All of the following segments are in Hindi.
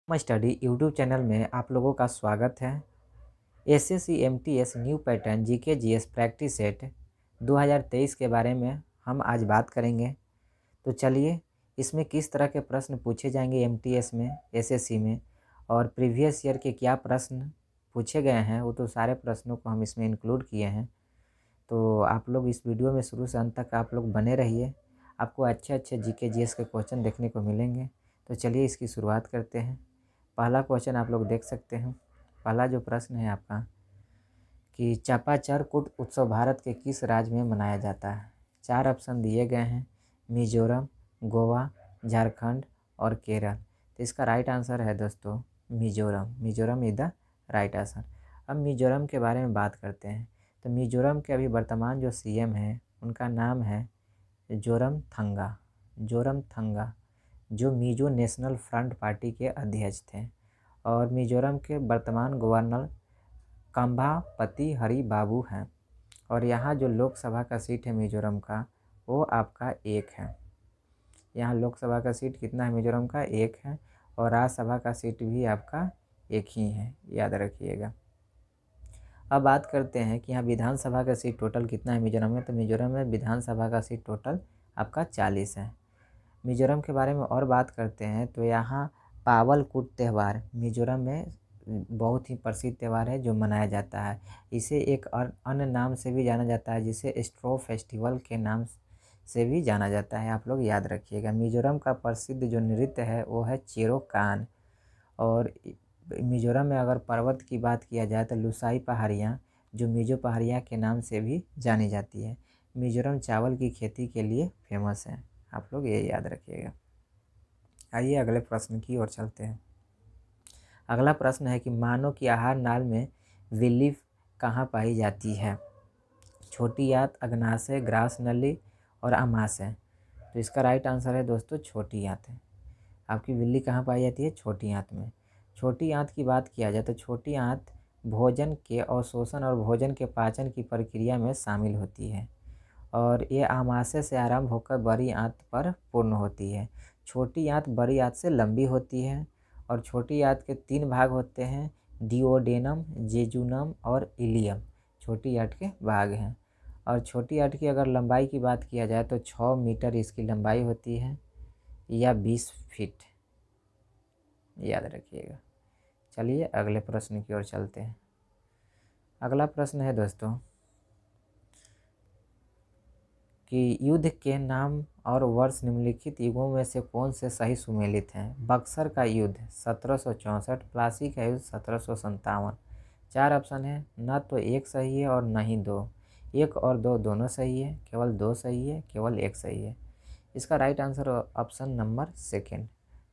स्टडी यूट्यूब चैनल में आप लोगों का स्वागत है। SSC MTS new pattern GK GS practice set 2023 के बारे में हम आज बात करेंगे। तो चलिए, इसमें किस तरह के प्रश्न पूछे जाएंगे एमटीएस में, एसएससी में, और प्रीवियस ईयर के क्या प्रश्न पूछे गए हैं, वो तो सारे प्रश्नों को हम इसमें इंक्लूड किए हैं। तो आप लोग इस वीडियो में शुरू से अंत तक आप लोग बने रहिए, आपको अच्छे अच्छे जीके जीएस के क्वेश्चन देखने को मिलेंगे। तो चलिए इसकी शुरुआत करते हैं। पहला क्वेश्चन आप लोग देख सकते हैं। पहला जो प्रश्न है आपका कि चापाचर कूट उत्सव भारत के किस राज्य में मनाया जाता है। 4 ऑप्शन दिए गए हैं, मिजोरम, गोवा, झारखंड और केरल। तो इसका राइट आंसर है दोस्तों Mizoram. Mizoram is the right answer. अब मिजोरम के बारे में बात करते हैं। तो मिजोरम के अभी वर्तमान जो सीएम है उनका नाम है जोरमथंगा। जोरमथंगा जो मिजो नेशनल फ्रंट पार्टी के अध्यक्ष थे। और मिजोरम के वर्तमान गवर्नर कंभापति हरि बाबू हैं। और यहाँ जो लोकसभा का सीट है मिजोरम का, वो आपका 1 है। यहाँ लोकसभा का सीट कितना है मिजोरम का? 1 है। और राज्यसभा का सीट भी आपका 1 ही है, याद रखिएगा। अब बात करते हैं कि यहाँ विधानसभा का सीट टोटल कितना है मिजोरम में। तो मिजोरम में विधानसभा का सीट टोटल आपका 40 है। मिजोरम के बारे में और बात करते हैं तो यहाँ पावलकुट त्यौहार मिजोरम में बहुत ही प्रसिद्ध त्यौहार है जो मनाया जाता है। इसे एक अन्य नाम से भी जाना जाता है, जिसे स्ट्रो फेस्टिवल के नाम से भी जाना जाता है। आप लोग याद रखिएगा। मिजोरम का प्रसिद्ध जो नृत्य है वो है चेरोकान। और मिजोरम में अगर पर्वत की बात किया जाए तो लुसाई पहाड़ियाँ, जो मिजो पहाड़ियाँ के नाम से भी जानी जाती है। मिजोरम चावल की खेती के लिए फेमस है। आप लोग ये याद रखिएगा। आइए अगले प्रश्न की ओर चलते हैं। अगला प्रश्न है कि मानव की आहार नाल में विल्ली कहाँ पाई जाती है। छोटी आंत, अग्नाशय, ग्रास नली और आमाशय। तो इसका राइट आंसर है दोस्तों छोटी आंत है। आपकी विल्ली कहाँ पाई जाती है? छोटी आंत में। छोटी आंत की बात किया जाए तो छोटी आंत भोजन के अवशोषण और भोजन के पाचन की प्रक्रिया में शामिल होती है। और ये आमाशय से आरंभ होकर बड़ी आंत पर पूर्ण होती है। छोटी आंत बड़ी आंत से लंबी होती है। और छोटी आंत के 3 भाग होते हैं, डिओडेनम, जेजुनम और इलियम। छोटी आंत के भाग हैं। और छोटी आंत की अगर लंबाई की बात किया जाए तो 6 मीटर इसकी लंबाई होती है, या 20 फीट, याद रखिएगा। चलिए अगले प्रश्न की ओर चलते हैं। अगला प्रश्न है दोस्तों कि युद्ध के नाम और वर्ष निम्नलिखित युगों में से कौन से सही सुमेलित हैं। बक्सर का युद्ध 1764, प्लासी का युद्ध 1757। 4 ऑप्शन है, न तो 1 सही है और न ही 2। 1 और 2 दोनों सही है, केवल 2 सही है, केवल 1 सही है। इसका right answer option number second,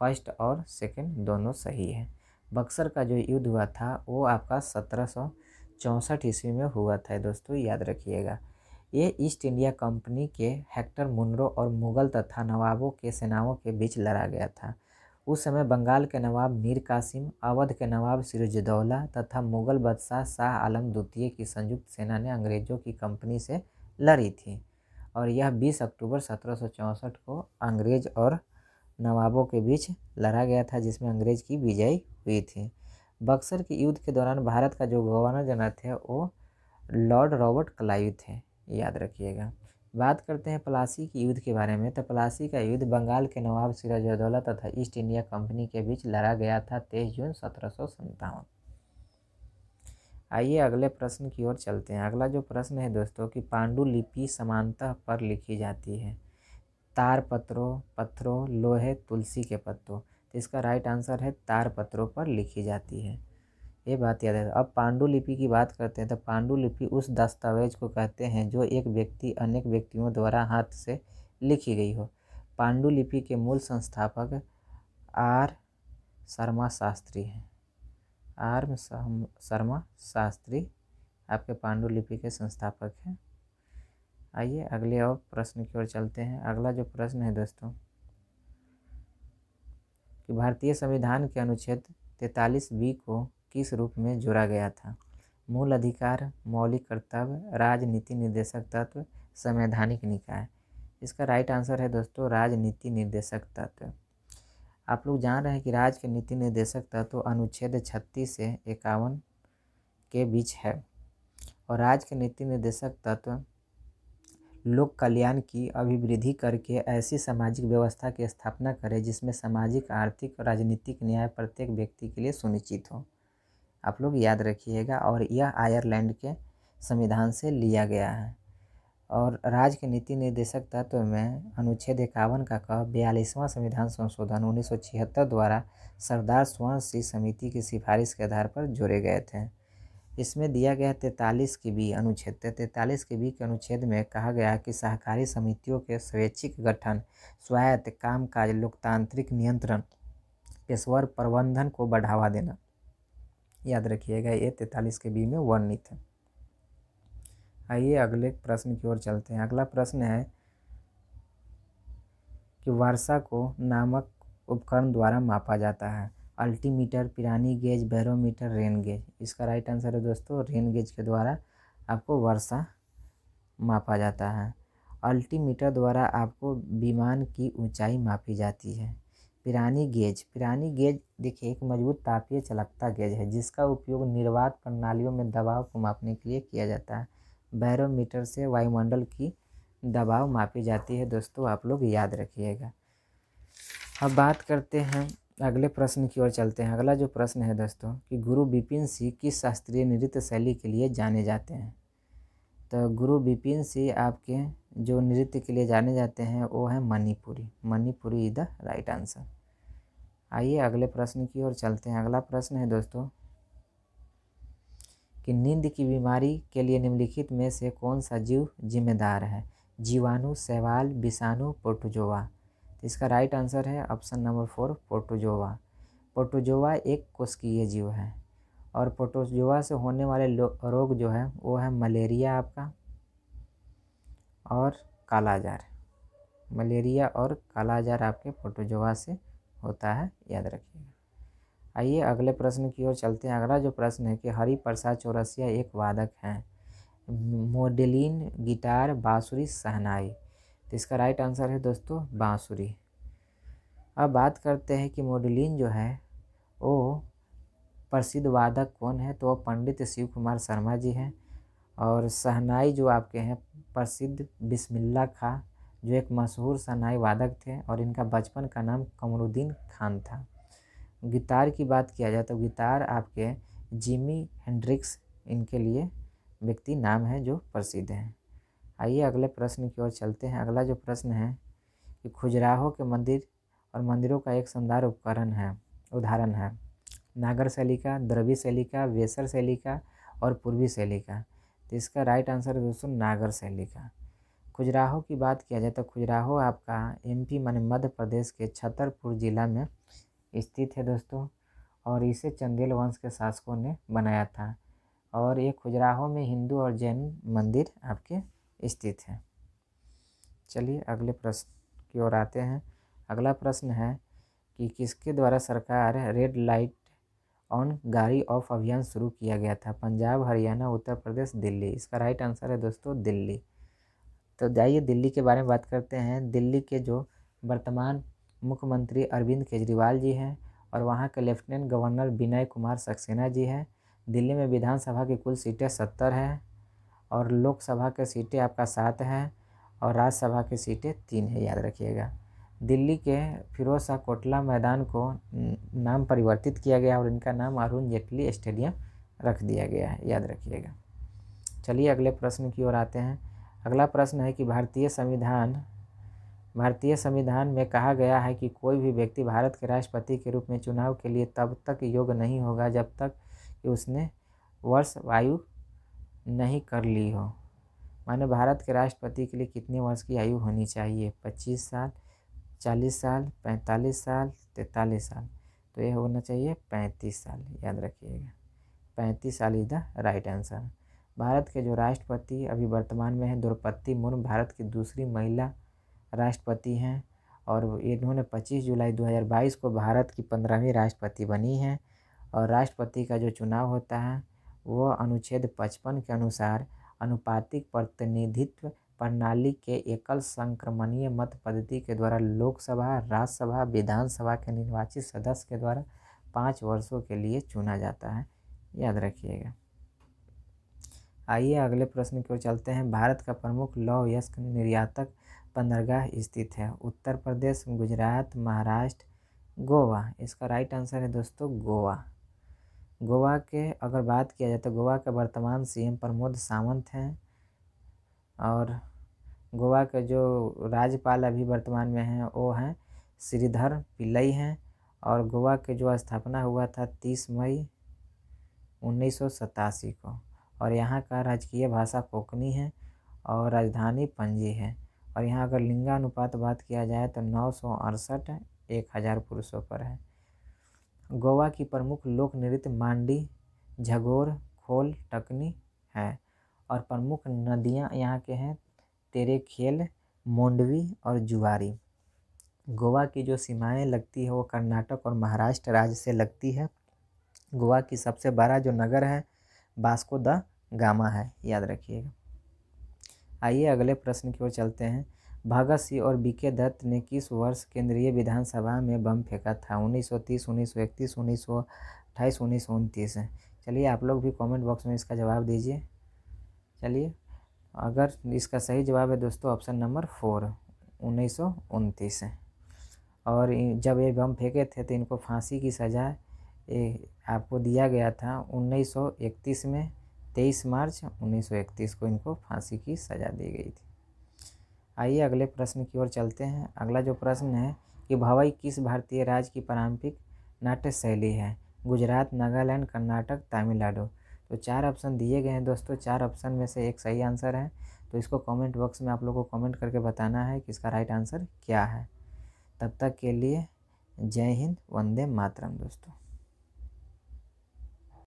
first और सेकेंड दोनों सही है। बक्सर का जो युद्ध हुआ था वो आपका 1764 ईस्वी में हुआ था दोस्तों, याद रखिएगा। ये ईस्ट इंडिया कंपनी के हेक्टर मुनरो और मुगल तथा नवाबों के सेनाओं के बीच लड़ा गया था। उस समय बंगाल के नवाब मीर कासिम, अवध के नवाब सिराजुद्दौला तथा मुगल बादशाह शाह आलम द्वितीय की संयुक्त सेना ने अंग्रेजों की कंपनी से लड़ी थी। और यह 20 अक्टूबर 1764 को अंग्रेज और नवाबों के बीच लड़ा गया था, जिसमें अंग्रेज की विजय हुई थी। बक्सर के युद्ध के दौरान भारत का जो गवर्नर जनरल थे वो लॉर्ड रॉबर्ट क्लाइव थे, याद रखिएगा। बात करते हैं प्लासी के युद्ध के बारे में। तो प्लासी का युद्ध बंगाल के नवाब सिराजुद्दौला तथा ईस्ट इंडिया कंपनी के बीच लड़ा गया था 23 जून 1757। आइए अगले प्रश्न की ओर चलते हैं। अगला जो प्रश्न है दोस्तों कि पांडुलिपि समानतः पर लिखी जाती है। तार पत्रों, पत्थरों, लोहे, तुलसी के पत्तों। तो इसका राइट आंसर है तार पत्रों पर लिखी जाती है। ये बात याद है। अब पांडुलिपि की बात करते हैं। तो पांडुलिपि उस दस्तावेज को कहते हैं जो एक व्यक्ति अनेक व्यक्तियों द्वारा हाथ से लिखी गई हो। पांडुलिपि के मूल संस्थापक आर शर्मा शास्त्री हैं। शर्मा शास्त्री आपके पांडुलिपि के संस्थापक हैं। आइए अगले और प्रश्न की ओर चलते हैं। अगला जो प्रश्न है दोस्तों कि भारतीय संविधान के अनुच्छेद 43B को किस रूप में जोड़ा गया था। मूल अधिकार, मौलिक कर्तव्य, राजनीति निर्देशक तत्व, संवैधानिक निकाय। इसका राइट आंसर है दोस्तों राजनीति निर्देशक तत्व। आप लोग जान रहे हैं कि राज्य के नीति निर्देशक तत्व अनुच्छेद 36 से 51 के बीच है और राज्य के नीति निर्देशक तत्व लोक कल्याण की अभिवृद्धि करके ऐसी सामाजिक व्यवस्था की स्थापना करे जिसमें सामाजिक, आर्थिक और राजनीतिक न्याय प्रत्येक व्यक्ति के लिए सुनिश्चित हो। आप लोग याद रखिएगा। और यह आयरलैंड के संविधान से लिया गया है। और राज्य के नीति निर्देशक तत्व में अनुच्छेद 51 का 42वां संविधान संशोधन 1976 द्वारा सरदार स्वर्ण सिंह समिति की सिफारिश के आधार पर जोड़े गए थे। इसमें दिया गया 43 की बी अनुच्छेद 43 की बी के अनुच्छेद में कहा गया कि सहकारी समितियों के स्वैच्छिक गठन, स्वायत्त कामकाज, लोकतांत्रिक नियंत्रण, पेशेवर प्रबंधन को बढ़ावा देना। याद रखिएगा, ये 43 के बी में वर्णित है। आइए अगले प्रश्न की ओर चलते हैं। अगला प्रश्न है कि वर्षा को नामक उपकरण द्वारा मापा जाता है। Altimeter, Pirani gauge, barometer, rain gauge. इसका राइट आंसर है दोस्तों रेन गेज के द्वारा आपको वर्षा मापा जाता है। अल्टीमीटर द्वारा आपको विमान की ऊंचाई मापी जाती है। पिरानी गेज देखिए एक मजबूत तापीय चालकता गेज है जिसका उपयोग निर्वात प्रणालियों में दबाव को मापने के लिए किया जाता है। बैरोमीटर से वायुमंडल की दबाव मापी जाती है दोस्तों, आप लोग याद रखिएगा। अब बात करते हैं अगले प्रश्न की ओर चलते हैं। अगला जो प्रश्न है दोस्तों कि गुरु बिपिन सिंह किस शास्त्रीय नृत्य शैली के लिए जाने जाते हैं। तो गुरु बिपिन सिंह आपके जो नृत्य के लिए जाने जाते हैं वो है Manipuri is the right answer. आइए अगले प्रश्न की ओर चलते हैं। अगला प्रश्न है दोस्तों कि नींद की बीमारी के लिए निम्नलिखित में से कौन सा जीव जिम्मेदार है। जीवाणु, शैवाल, विषाणु, प्रोटोजोआ। इसका राइट आंसर है ऑप्शन नंबर 4 प्रोटोजोआ। प्रोटोजोआ एक कोशिकीय जीव है और प्रोटोजोआ से होने वाले रोग जो है वो है मलेरिया आपका और कालाजार। मलेरिया और कालाजार आपके प्रोटोजोआ से होता है, याद रखिएगा। आइए अगले प्रश्न की ओर चलते हैं। अगला जो प्रश्न है कि हरिप्रसाद चौरसिया एक वादक हैं। मोडेलिन, गिटार, बांसुरी, शहनाई। तो इसका राइट आंसर है दोस्तों बांसुरी। अब बात करते हैं कि मोडेलिन जो है वो प्रसिद्ध वादक कौन है, तो वो पंडित शिव कुमार शर्मा जी हैं। और शहनाई जो आपके हैं प्रसिद्ध बिस्मिल्लाह खां जो एक मशहूर शहनाई वादक थे और इनका बचपन का नाम कमरुद्दीन खान था। गिटार की बात किया जाए तो गिटार आपके जिमी हेंड्रिक्स इनके लिए व्यक्ति नाम है जो प्रसिद्ध हैं। आइए अगले प्रश्न की ओर चलते हैं। अगला जो प्रश्न है कि खजुराहो के मंदिर और मंदिरों का एक शानदार उदाहरण है नागर शैली का, द्रविड़ शैली का, वेसर शैली का और पूर्वी शैली का। तो इसका राइट आंसर है दोस्तों नागर शैली का। खजुराहो की बात किया जाए तो खजुराहो आपका एमपी माने मध्य प्रदेश के छतरपुर जिला में स्थित है दोस्तों और इसे चंदेल वंश के शासकों ने बनाया था और ये खजुराहो में हिंदू और जैन मंदिर आपके स्थित है। चलिए अगले प्रश्न की ओर आते हैं। अगला प्रश्न है कि किसके द्वारा सरकार रेड लाइट ऑन गाड़ी ऑफ अभियान शुरू किया गया था। पंजाब, हरियाणा, उत्तर प्रदेश, दिल्ली। इसका राइट आंसर है दोस्तों दिल्ली। तो जाइए दिल्ली के बारे में बात करते हैं। दिल्ली के जो वर्तमान मुख्यमंत्री अरविंद केजरीवाल जी हैं और वहाँ के लेफ्टिनेंट गवर्नर विनय कुमार सक्सेना जी हैं। दिल्ली में विधानसभा की कुल सीटें 70 हैं और लोकसभा की सीटें आपका 7 हैं और राज्यसभा की सीटें 3 हैं, याद रखिएगा। दिल्ली के फिरोज शाह कोटला मैदान को नाम परिवर्तित किया गया और इनका नाम अरुण जेटली स्टेडियम रख दिया गया है, याद रखिएगा। चलिए अगले प्रश्न की ओर आते हैं। अगला प्रश्न है कि भारतीय संविधान में कहा गया है कि कोई भी व्यक्ति भारत के राष्ट्रपति के रूप में चुनाव के लिए तब तक योग्य नहीं होगा जब तक कि उसने वर्ष आयु नहीं कर ली हो। माने भारत के राष्ट्रपति के लिए कितने वर्ष की आयु होनी चाहिए? 25 साल, 40 साल, 45 साल, 43 साल। तो यह होना चाहिए 35 साल, याद रखिएगा। 35 साल is the right answer. Bharat के जो राष्ट्रपति अभी वर्तमान में हैं द्रौपदी मुर्मू भारत की दूसरी महिला राष्ट्रपति हैं और इन्होंने 25 जुलाई 2022 को भारत की 15वीं राष्ट्रपति बनी हैं। और राष्ट्रपति का जो चुनाव होता है वो अनुच्छेद 55 के अनुसार अनुपातिक प्रतिनिधित्व प्रणाली के एकल संक्रमणीय मत पद्धति के द्वारा लोकसभा, राज्यसभा, विधानसभा के निर्वाचित सदस्य के द्वारा 5 वर्षों के लिए चुना जाता है, याद रखिएगा। आइए अगले प्रश्न की ओर चलते हैं। भारत का प्रमुख लौह अयस्क निर्यातक बंदरगाह स्थित है? उत्तर प्रदेश, गुजरात, महाराष्ट्र, गोवा। इसका राइट आंसर है दोस्तों गोवा। गोवा के अगर बात किया जाए तो गोवा के वर्तमान सीएम प्रमोद सावंत हैं, और गोवा के जो राज्यपाल अभी वर्तमान में हैं वो हैं श्रीधर पिल्लई हैं, और गोवा के जो स्थापना हुआ था 30 मई 1987 को, और यहाँ का राजकीय भाषा कोंकणी है और राजधानी पणजी है। और यहाँ अगर लिंगानुपात बात किया जाए तो 968 1000 पुरुषों पर है। गोवा की प्रमुख लोक नृत्य मांडी, झगोर, खोल, टकनी है, और प्रमुख नदियाँ यहाँ के हैं तेरेखेल, मोंडवी और जुआरी। गोवा की जो सीमाएं लगती है वो कर्नाटक और महाराष्ट्र राज्य से लगती है। गोवा की सबसे बड़ा जो नगर है वास्को द गामा है, याद रखिएगा। आइए अगले प्रश्न की ओर चलते हैं। भगत सिंह और बीके दत्त ने किस वर्ष केंद्रीय विधानसभा में बम फेंका था? 1930, 1931, 1928, 1929। चलिए आप लोग भी कमेंट बॉक्स में इसका जवाब दीजिए। चलिए, अगर इसका सही जवाब है दोस्तों ऑप्शन नंबर 4, 1929 है। और जब ये बम फेंके थे तो इनको फांसी की सज़ा आपको दिया गया था 1931 में। 23 मार्च 1931 को इनको फांसी की सज़ा दी गई थी। आइए अगले प्रश्न की ओर चलते हैं। अगला जो प्रश्न है कि भवई किस भारतीय राज्य की पारंपरिक नाट्य शैली है? गुजरात, नागालैंड, कर्नाटक, तमिलनाडु। तो 4 ऑप्शन दिए गए हैं दोस्तों, 4 ऑप्शन में से एक सही आंसर है। तो इसको कमेंट बॉक्स में आप लोगों को कमेंट करके बताना है कि इसका राइट आंसर क्या है। तब तक के लिए जय हिंद, वंदे मातरम दोस्तों।